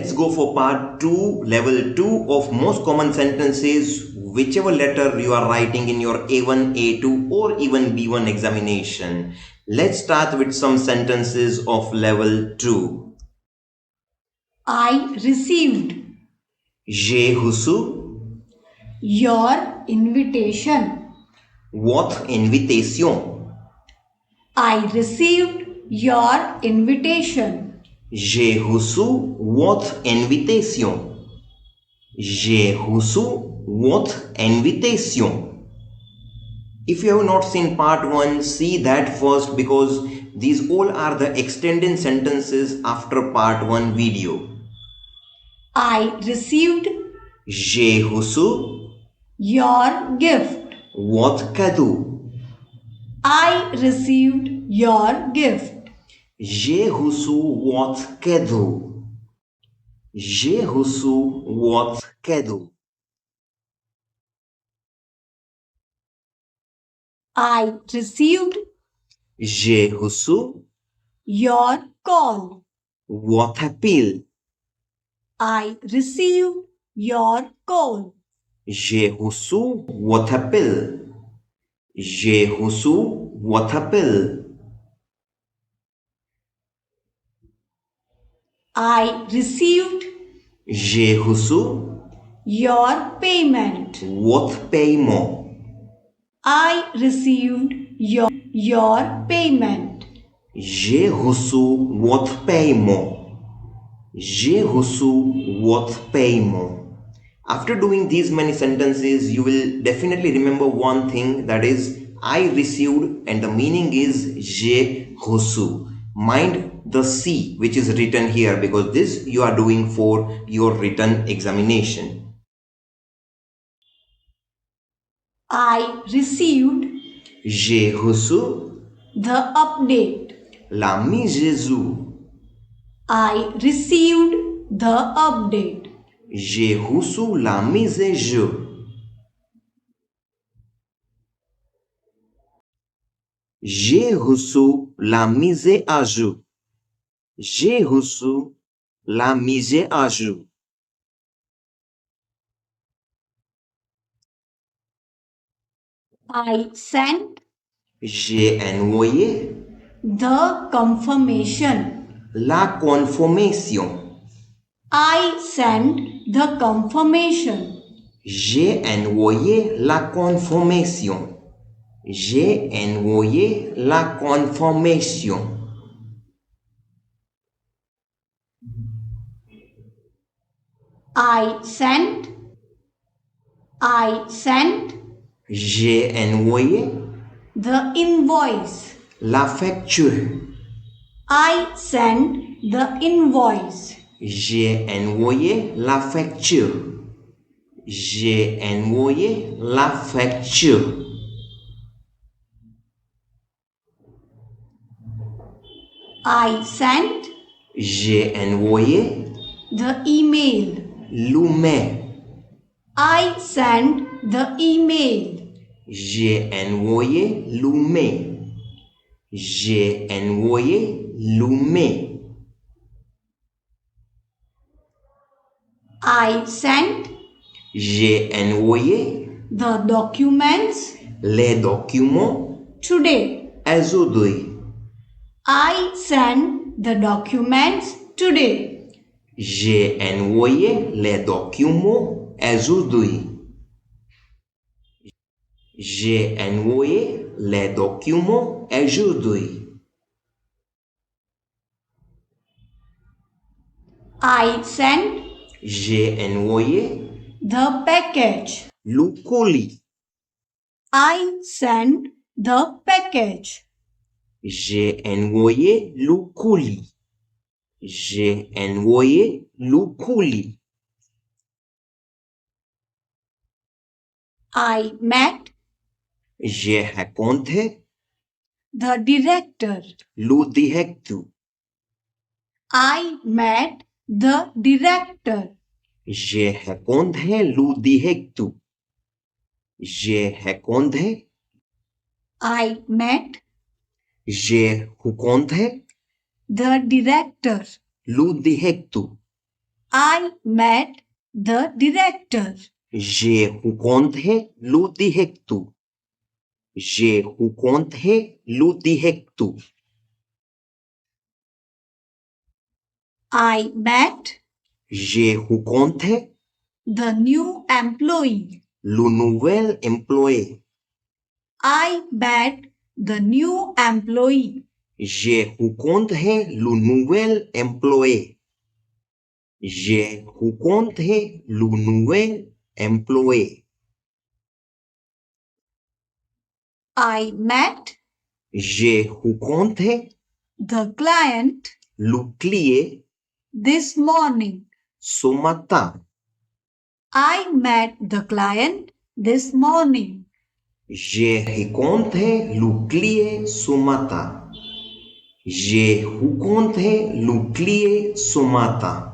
let's go for part 2, level 2 of most common sentences, whichever letter you are writing in your A1, A2 or even B1 examination. Let's start with some sentences of level 2. I received J'ai reçu your invitation. votre invitation. I received your invitation. J'ai reçu votre invitation. J'ai reçu votre invitation. If you have not seen part 1, see that first because these all are the extended sentences after part 1 video. I received J'ai reçu your gift. votre cadeau. I received your gift. J'ai reçu votre cadeau. J'ai reçu votre cadeau. I received J'ai reçu your call. votre appel. I received your call. J'ai reçu votre appel. J'ai reçu votre appel. I received J'ai reçu your payment. votre paiement. I received your payment. J'ai reçu votre paiement. J'ai reçu votre paiement. After doing these many sentences, you will definitely remember one thing, that is, I received, and the meaning is j'ai reçu. Mind the C which is written here because this you are doing for your written examination. I received J'ai reçu the update. la mise à jour. I received the update. J'ai reçu la mise à jour. J'ai reçu la mise à jour. J'ai reçu la mise à jour. I sent J'ai envoyé the confirmation. la confirmation. I sent the confirmation. J'ai envoyé la confirmation. J'ai envoyé la confirmation. I sent. J'ai envoyé The invoice. la facture. I sent the invoice. J'ai envoyé la facture. J'ai envoyé la facture. I sent J'ai envoyé the email. l'email. I sent the email. J'ai envoyé l'email. J'ai envoyé l'email. I sent J'ai envoyé the documents les documents today. aujourd'hui. I sent the documents today. J'ai envoyé les documents aujourd'hui. J'ai envoyé les documents aujourd'hui. I sent J'ai envoyé the package. le colis. I sent the package. J'ai envoyé le colis. J'ai envoyé le colis. I met J'ai rencontré the director. le directeur. I met the director. J'ai rencontré le directeur. J'ai rencontré. I met J'ai rencontré the director. le directeur. I met the director. J'ai rencontré le directeur. J'ai rencontré le directeur. I met J'ai rencontré the new employee. le nouvel employé. I met the new employee. J'ai rencontré le nouvel employé. J'ai rencontré le nouvel employé. I met J'ai rencontré the client le client this morning. ce matin. I met the client this morning. J'ai rencontré le client ce matin. J'ai rencontré le client ce matin.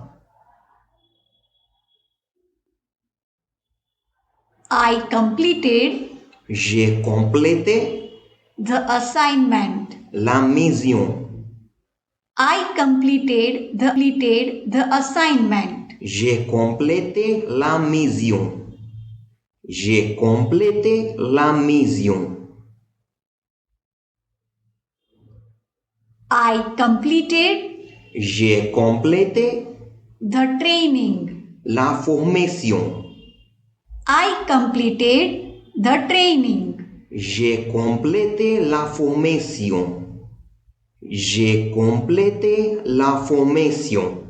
I completed J'ai complété the assignment. la mission. I completed the assignment. J'ai complété la mission. J'ai complété la mission. I completed J'ai complété the training. la formation. I completed the training. J'ai complété la formation. J'ai complété la formation.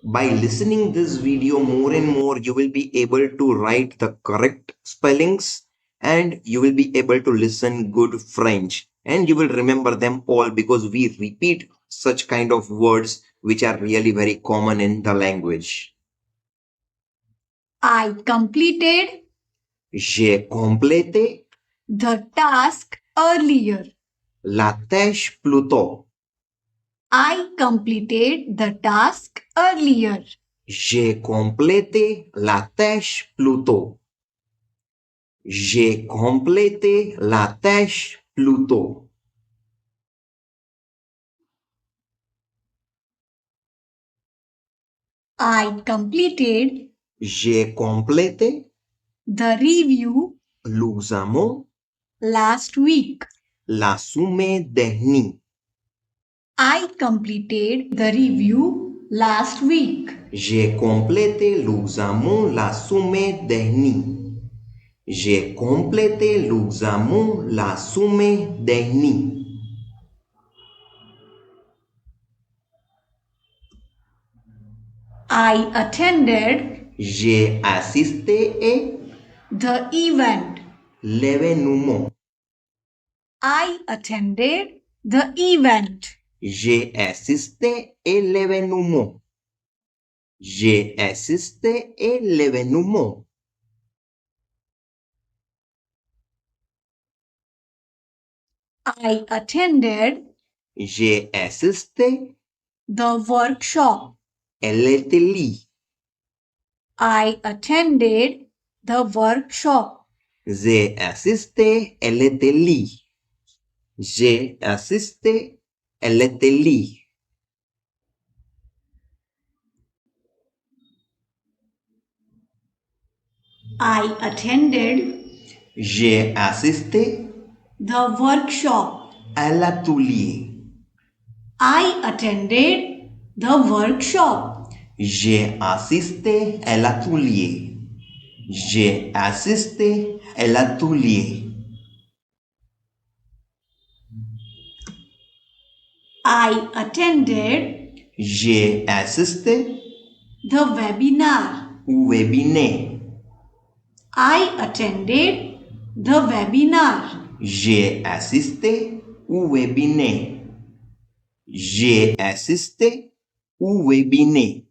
By listening this video more and more, you will be able to write the correct spellings and you will be able to listen good French and you will remember them all because we repeat such kind of words which are really very common in the language. I completed J'ai complété the task earlier. la tâche plus tôt. I completed the task earlier. J'ai complété la tâche plus tôt. J'ai complété la tâche plus tôt. I completed J'ai complété the review l'examen last week. la semaine dernière. I completed the review last week. J'ai complété l'examen la semaine dernière. J'ai complété l'examen la semaine dernière. I attended J'ai assisté à the event. l'événement. I attended the event. J'ai assisté à l'événement. J'ai assisté à l'événement. I attended J'ai assisté the workshop. à l'atelier. I attended the workshop. J'ai assisté à l'atelier. J'ai assisté à l'atelier. I attended J'ai assisté the workshop. à l'atelier. I attended the workshop. J'ai assisté à l'atelier. J'ai assisté à l'atelier. I attended J'ai assisté the webinar. au webinaire. I attended the webinar. J'ai assisté au webinaire. J'ai assisté au webinaire.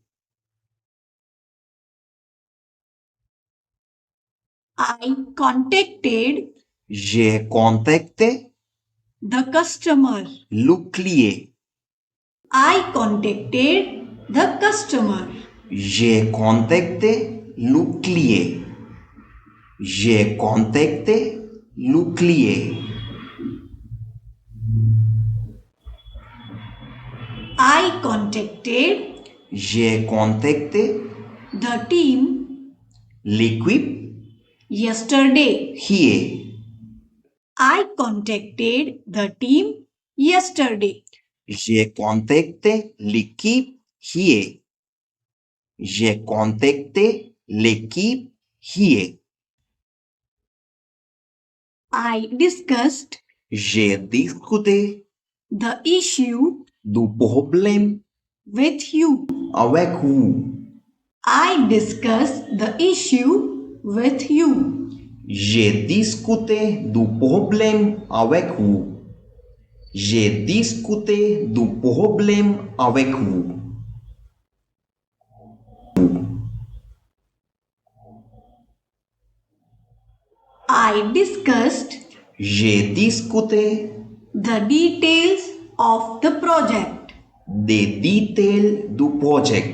I contacted J'ai contacté the customer. le client. I contacted the customer. J'ai contacté le client. J'ai contacté le client. I contacted J'ai contacté the team l'équipe yesterday. hier. I contacted the team yesterday. J'ai contacté l'équipe hier. J'ai contacté l'équipe hier. I discussed J'ai discuté the issue du problème with you. avec vous. I discussed the issue with you. J'ai discuté du problème avec vous. J'ai discuté du problème avec vous. I discussed J'ai discuté the details of the project. des détails du projet.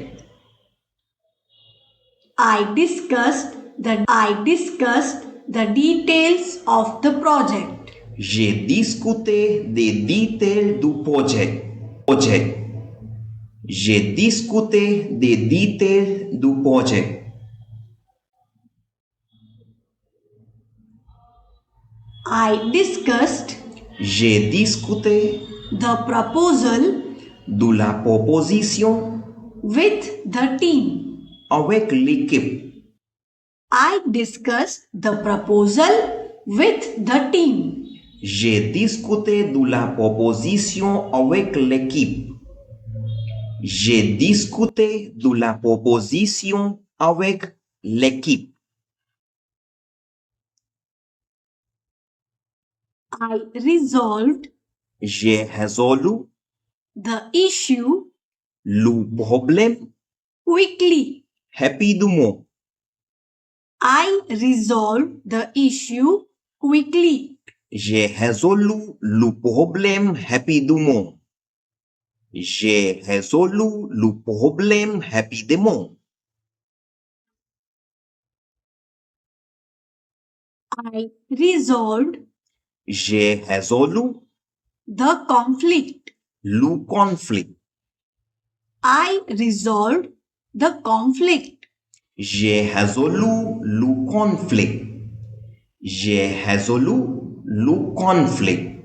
I discussed the details of the project. J'ai discuté des détails du projet. J'ai discuté des détails du projet. I discussed J'ai discuté the proposal de la proposition with the team. avec l'équipe. I discussed the proposal with the team. J'ai discuté de la proposition avec l'équipe. J'ai discuté de la proposition avec l'équipe. I resolved J'ai résolu the issue le problème quickly. rapidement. I resolved the issue quickly. J'ai résolu le problème rapidement. J'ai résolu le problème rapidement. I resolved J'ai résolu the conflict. le conflit. I resolved the conflict. J'ai résolu le conflit. J'ai résolu le conflit.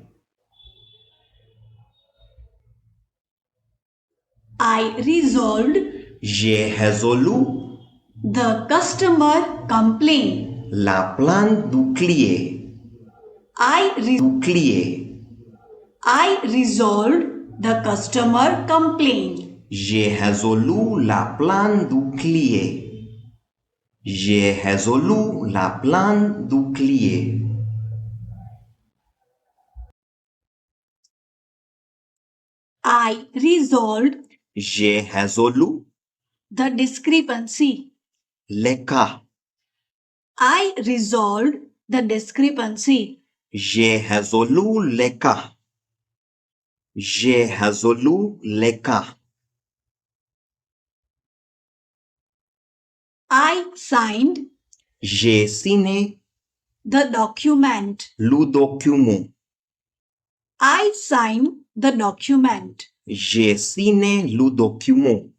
I resolved J'ai résolu the customer complaint. la plainte du client. Du client. I resolved the customer complaint. J'ai résolu la plainte du client. J'ai résolu la plainte du client. I resolved J'ai résolu the discrepancy. l'écart. I resolved the discrepancy. J'ai résolu l'écart. J'ai résolu l'écart. I signed J'ai signé the document. le document. I signed the document. J'ai signé le document.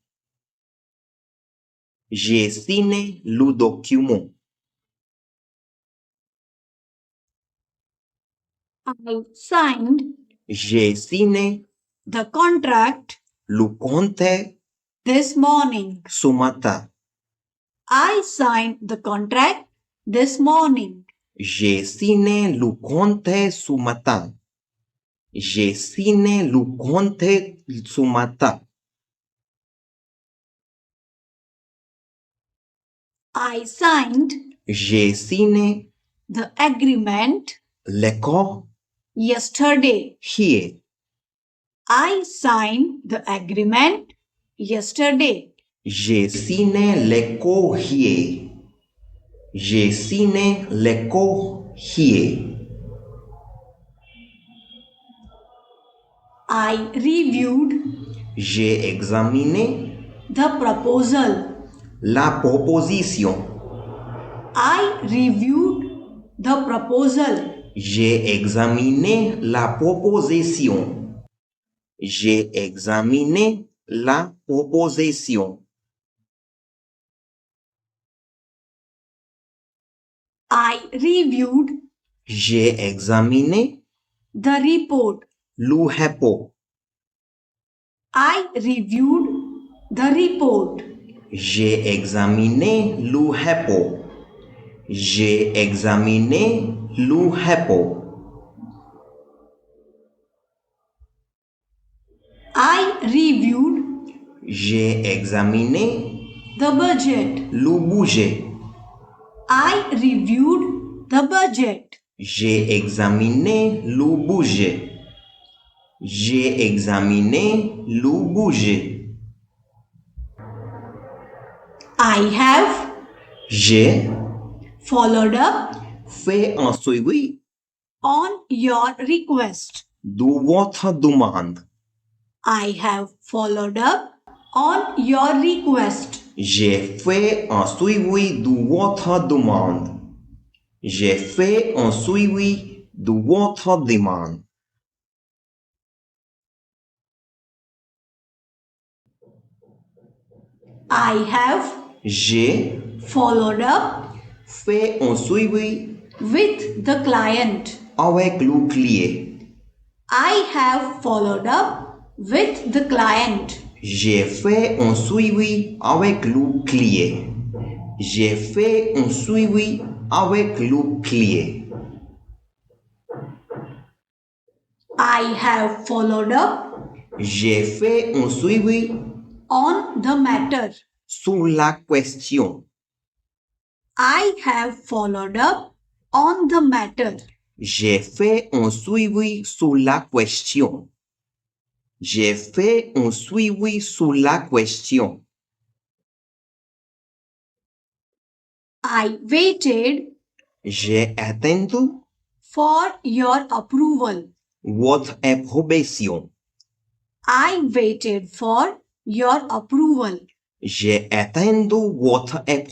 J'ai signé le document. I signed J'ai signé the contract le contrat this morning. ce matin. I signed the contract this morning. J'ai signé le contrat ce matin. J'ai signé le contrat ce matin. I signed J'ai signé the agreement l'accord yesterday. hier. I signed the agreement yesterday. J'ai signé l'accord hier. J'ai signé l'accord hier. I reviewed J'ai examiné the proposal. la proposition. I reviewed the proposal. J'ai examiné la proposition. J'ai examiné La proposition. I reviewed J'ai examiné the report. le rapport. I reviewed the report. J'ai examiné le rapport. J'ai examiné le rapport. I reviewed J'ai examiné the budget. le budget. I reviewed the budget. J'ai examiné le budget. J'ai examiné le budget. I have J'ai followed up fait un suivi on your request. de votre demande. I have followed up on your request. J'ai fait un suivi de votre demande. J'ai fait un suivi de votre demande. I have J'ai followed up fait un suivi with the client. avec le client. I have followed up with the client. J'ai fait un suivi avec le client. J'ai fait un suivi avec le client. I have followed up J'ai fait un suivi on the matter. sur la question. I have followed up on the matter. J'ai fait un suivi sur la question. J'ai fait un suivi sur la question. I waited J'ai attendu for your approval. votre approbation. I waited for your approval. J'ai attendu votre approbation.